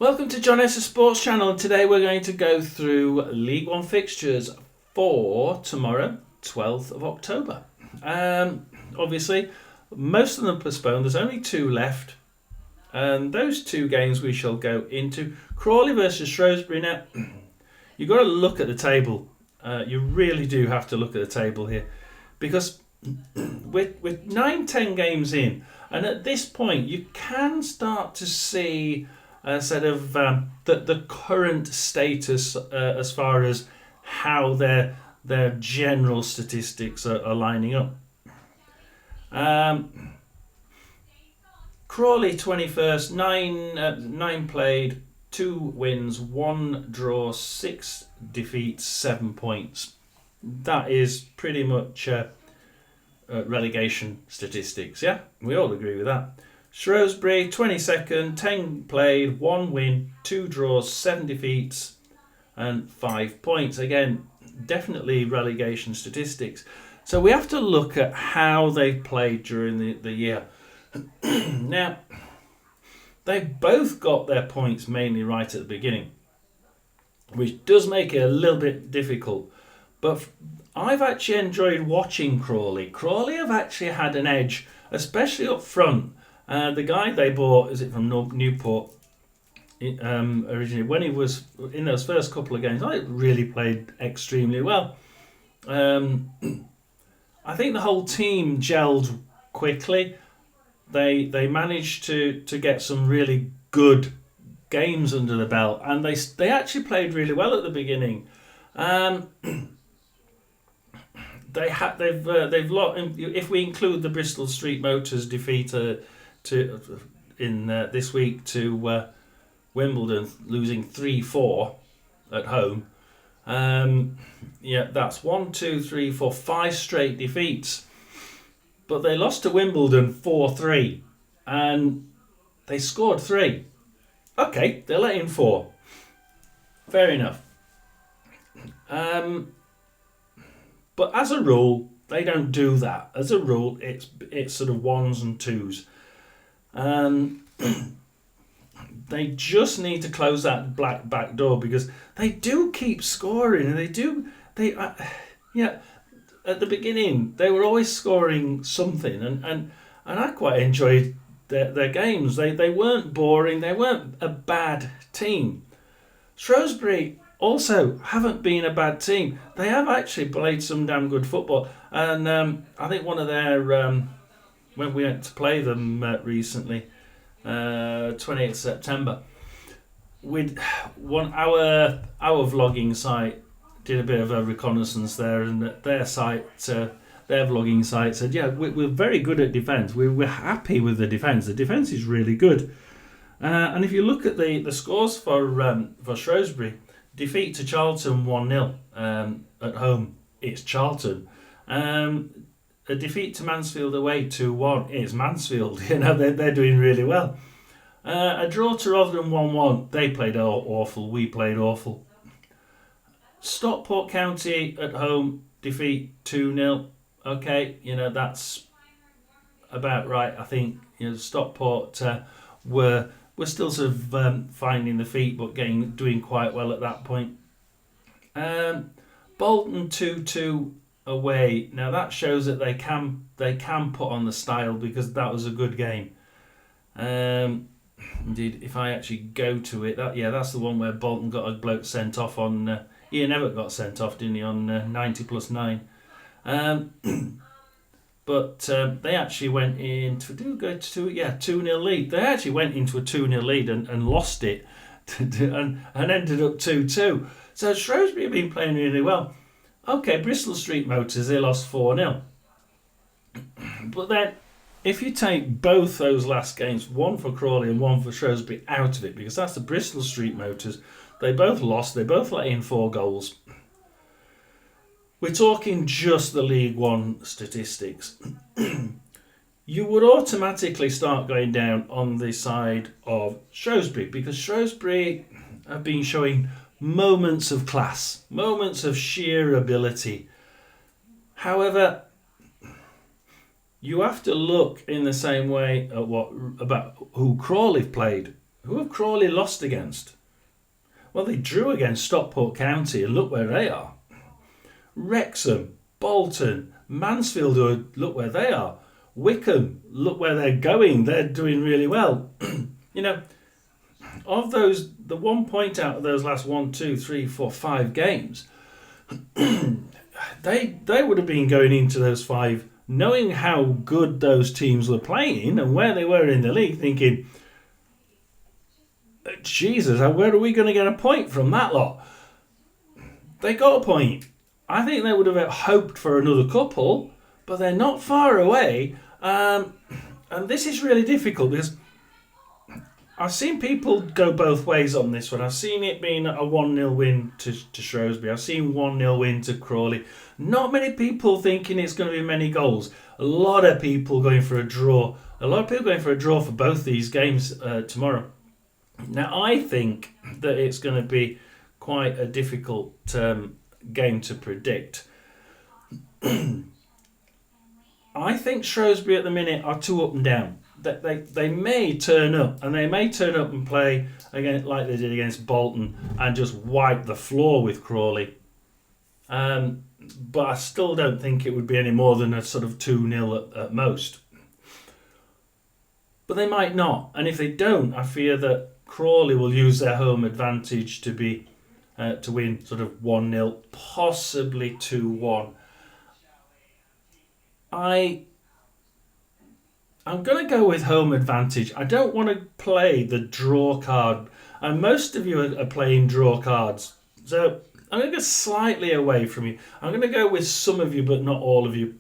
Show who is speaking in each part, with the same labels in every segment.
Speaker 1: Welcome to John Esser Sports Channel, and today we're going to go through League One fixtures for tomorrow, 12th of October. Obviously, most of them postponed. There's only two left, and those two games we shall go into. Crawley versus Shrewsbury. Now, you've got to look at the table. You really do have to look at the table here, because with 9-10 games in, and at this point you can start to see sort of the current status as far as how their general statistics are lining up. Crawley 21st, nine played, 2 wins, 1 draw, 6 defeats, 7 points. That is pretty much relegation statistics, yeah? We all agree with that. Shrewsbury 22nd, 10 played, 1 win, 2 draws, 7 defeats, and 5 points. Again, definitely relegation statistics. So we have to look at how they've played during the year. Now, they've both got their points mainly right at the beginning, which does make it a little bit difficult. But I've actually enjoyed watching Crawley. Crawley have actually had an edge, especially up front. The guy they bought, is it from Newport, originally, when he was in those first couple of games, I really played extremely well. I think the whole team gelled quickly. They managed to get some really good games under the belt, and they actually played really well at the beginning. They've lost, if we include the Bristol Street Motors defeat this week to Wimbledon, losing 3-4 at home. That's 5 straight defeats. But they lost to Wimbledon 4-3, and they scored 3. Okay, they let in 4. Fair enough. But as a rule, they don't do that. As a rule, it's sort of 1s and 2s. They just need to close that back door, because they do keep scoring, and at the beginning they were always scoring something, and I quite enjoyed their games. They weren't boring. They weren't a bad team. Shrewsbury also haven't been a bad team. They have actually played some damn good football, and I think one of their when we went to play them recently, 28th September, with our vlogging site did a bit of a reconnaissance there, and their vlogging site said, yeah, we're very good at defence. We're happy with the defence. The defence is really good. And if you look at the scores for Shrewsbury, defeat to Charlton 1-0 at home, it's Charlton. A defeat to Mansfield away 2-1, it's Mansfield. They're doing really well. A draw to Rotherham 1-1, they played awful, we played awful. Stockport County at home, defeat 2-0. Okay, that's about right. I think Stockport were still sort of finding the feet, but doing quite well at that point. Bolton 2-2 away. Now that shows that they can put on the style, because that was a good game. Indeed, if I actually go to it, that's the one where Bolton got a bloke sent off on. Ian Evatt got sent off, didn't he, on 90+9? But they actually went into 2-0 lead. They actually went into a 2-0 lead and lost it, and ended up 2-2. So Shrewsbury have been playing really well. Okay, Bristol Street Motors, they lost 4-0. But then, if you take both those last games, one for Crawley and one for Shrewsbury, out of it, because that's the Bristol Street Motors, they both lost, they both let in 4 goals. We're talking just the League One statistics. You would automatically start going down on the side of Shrewsbury, because Shrewsbury have been showing moments of class, moments of sheer ability. However, you have to look in the same way at about who Crawley played. Who have Crawley lost against? Well, they drew against Stockport County, and look where they are. Wrexham, Bolton, Mansfield, look where they are. Wickham, look where they're going. They're doing really well. You know, of those, the 1 point out of those last 1, 2, 3, 4, 5 games, they would have been going into those 5 knowing how good those teams were playing and where they were in the league, thinking, Jesus, where are we going to get a point from that lot? They got a point. I think they would have hoped for another couple, but they're not far away. And this is really difficult because I've seen people go both ways on this one. I've seen it being a 1-0 win to Shrewsbury. I've seen 1-0 win to Crawley. Not many people thinking it's going to be many goals. A lot of people going for a draw. A lot of people going for a draw for both these games tomorrow. Now, I think that it's going to be quite a difficult game to predict. I think Shrewsbury at the minute are too up and down. They may turn up, and they may turn up and play again like they did against Bolton and just wipe the floor with Crawley. But I still don't think it would be any more than a sort of 2-0 at most. But they might not, and if they don't, I fear that Crawley will use their home advantage to win sort of 1-0, possibly 2-1. I'm going to go with home advantage. I don't want to play the draw card. And most of you are playing draw cards. So I'm going to go slightly away from you. I'm going to go with some of you, but not all of you.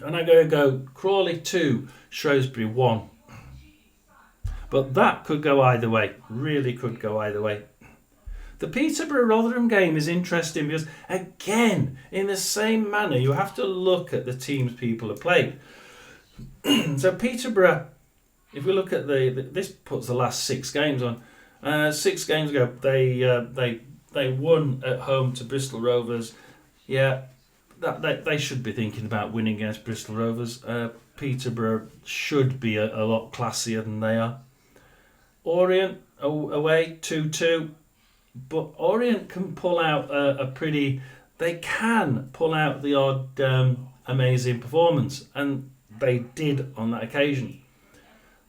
Speaker 1: And I'm going to go Crawley 2, Shrewsbury 1. But that could go either way. Really could go either way. The Peterborough-Rotherham game is interesting because, again, in the same manner, you have to look at the teams people have played. So Peterborough, if we look at this puts the last 6 games on. 6 games ago, they won at home to Bristol Rovers. Yeah, they should be thinking about winning against Bristol Rovers. Peterborough should be a lot classier than they are. Orient away 2-2, but Orient can pull out They can pull out the odd amazing performance, and they did on that occasion.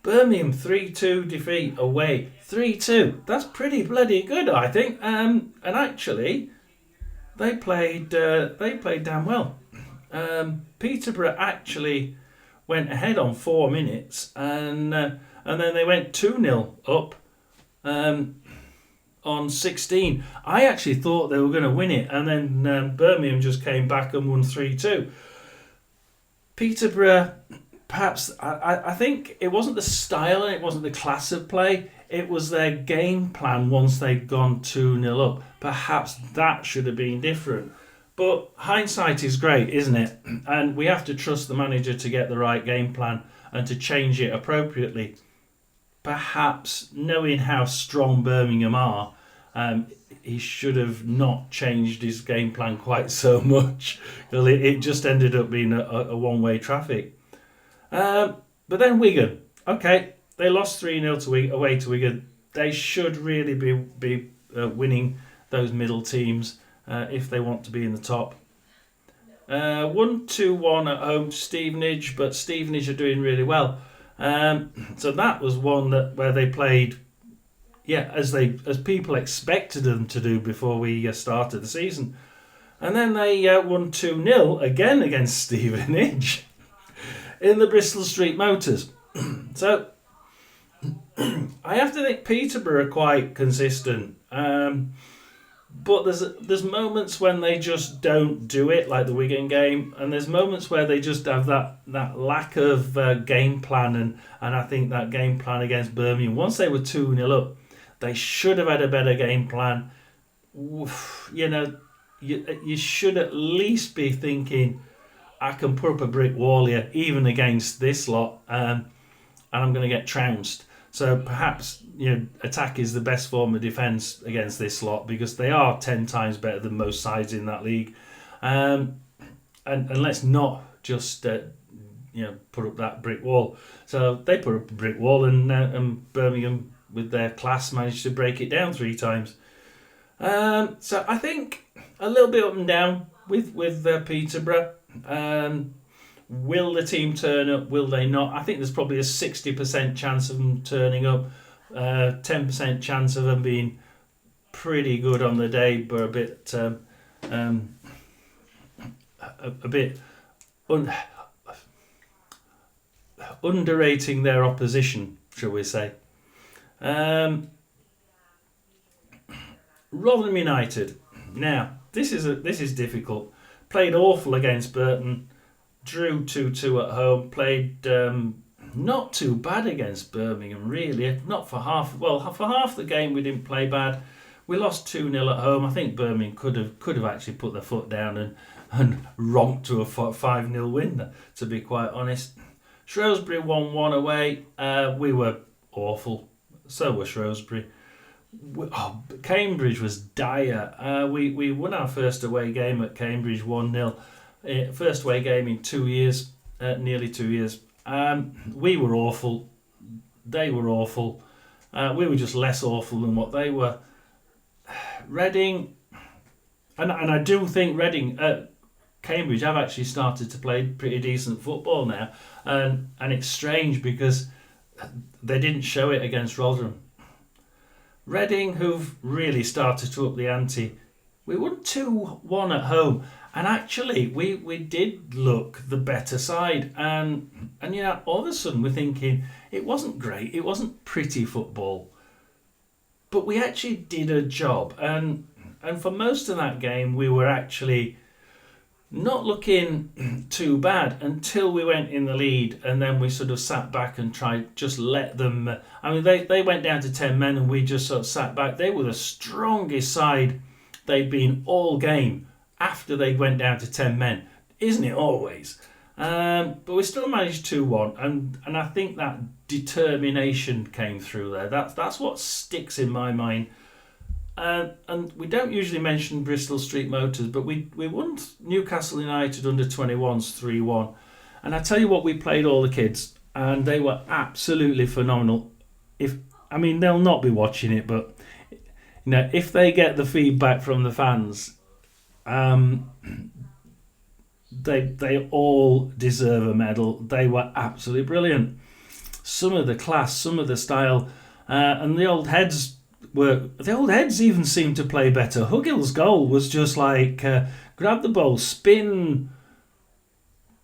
Speaker 1: Birmingham 3-2 defeat away 3-2. That's pretty bloody good, I think. And actually, they played damn well. Peterborough actually went ahead on 4 minutes, and then they went 2-0 up on 16. I actually thought they were going to win it, and then Birmingham just came back and won 3-2. Peterborough, perhaps, I think it wasn't the style and it wasn't the class of play, it was their game plan once they'd gone 2-0 up. Perhaps that should have been different. But hindsight is great, isn't it? And we have to trust the manager to get the right game plan and to change it appropriately. Perhaps, knowing how strong Birmingham are, he should have not changed his game plan quite so much. It just ended up being a one-way traffic. But then Wigan. Okay, they lost 3-0 away to Wigan. They should really be winning those middle teams if they want to be in the top. 1-2-1 at home to Stevenage, but Stevenage are doing really well. So that was one where they played, as people expected them to do before we started the season. And then they won 2-0 again against Stevenage in the Bristol Street Motors. So I have to think Peterborough are quite consistent. But there's moments when they just don't do it, like the Wigan game, and there's moments where they just have that lack of game plan, and I think that game plan against Birmingham, once they were 2-0 up, they should have had a better game plan. You should at least be thinking, I can put up a brick wall here, even against this lot, and I'm going to get trounced. So perhaps attack is the best form of defence against this lot, because they are 10 times better than most sides in that league. And let's not just put up that brick wall. So they put up a brick wall, and Birmingham with their class, managed to break it down 3 times. So I think a little bit up and down with Peterborough. Will the team turn up? Will they not? I think there's probably a 60% chance of them turning up, 10% chance of them being pretty good on the day, but a bit underrating their opposition, shall we say. Rotherham United. Now, this is difficult. Played awful against Burton. Drew 2-2 at home. Played not too bad against Birmingham, really. Not for half. Well, for half the game we didn't play bad. We lost 2-0 at home. I think Birmingham could have actually put their foot down and romped to a 5-0 win, to be quite honest. Shrewsbury 1-1 away. We were awful. So were Shrewsbury. Cambridge was dire. We won our first away game at Cambridge 1-0. First away game in 2 years, nearly 2 years. We were awful. They were awful. We were just less awful than what they were. Reading, and I do think Reading, Cambridge have actually started to play pretty decent football now, and it's strange because they didn't show it against Rotherham. Reading, who've really started to up the ante, we won 2-1 at home, and actually we did look the better side, and all of a sudden we're thinking it wasn't great, it wasn't pretty football, but we actually did a job, and for most of that game we were actually not looking too bad until we went in the lead, and then we sort of sat back and tried just let them. They went down to 10 men and we just sort of sat back. They were the strongest side they'd been all game after they went down to 10 men, isn't it always? But we still managed 2-1, and I think that determination came through there. That's what sticks in my mind. And we don't usually mention Bristol Street Motors, but we won Newcastle United under 21s 3-1. And I tell you what, we played all the kids, and they were absolutely phenomenal. They'll not be watching it, but if they get the feedback from the fans, they all deserve a medal. They were absolutely brilliant. Some of the class, some of the style, and the old heads even seemed to play better. Huggill's goal was just like grab the ball, spin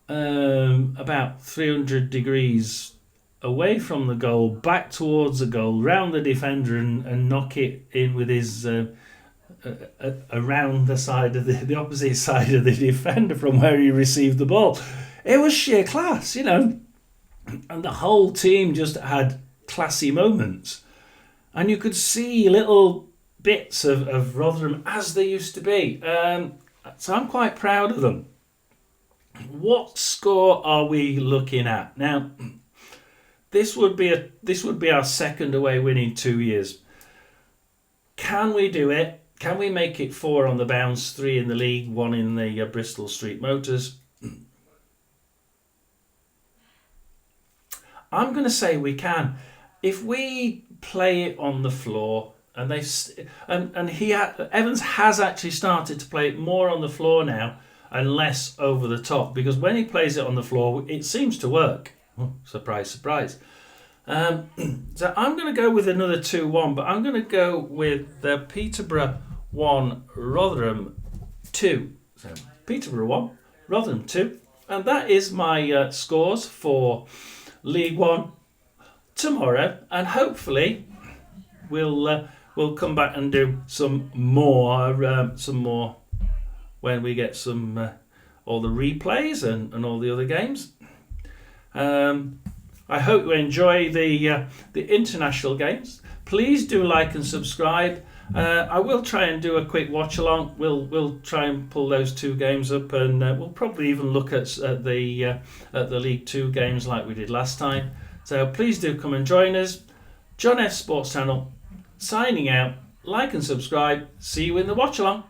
Speaker 1: about 300 degrees away from the goal, back towards the goal, round the defender, and knock it in with his around the side of the opposite side of the defender from where he received the ball. It was sheer class, and the whole team just had classy moments. And you could see little bits of Rotherham as they used to be. So I'm quite proud of them. What score are we looking at? Now, this would be our second away win in 2 years. Can we do it? Can we make it 4 on the bounce, 3 in the league, 1 in the Bristol Street Motors? I'm going to say we can. If we play it on the floor, and Evans has actually started to play it more on the floor now and less over the top, because when he plays it on the floor, it seems to work. Oh, surprise, surprise. So I'm going to go with another 2-1, but I'm going to go with the Peterborough 1, Rotherham 2. So Peterborough 1, Rotherham 2, and that is my scores for League One tomorrow, and hopefully we'll come back and do some more when we get some all the replays and all the other games. I hope you enjoy the international games. Please do like and subscribe. I will try and do a quick watch along. We'll try and pull those 2 games up, and we'll probably even look at the League 2 games like we did last time. So please do come and join us. John F Sports Channel, signing out. Like and subscribe. See you in the watch along.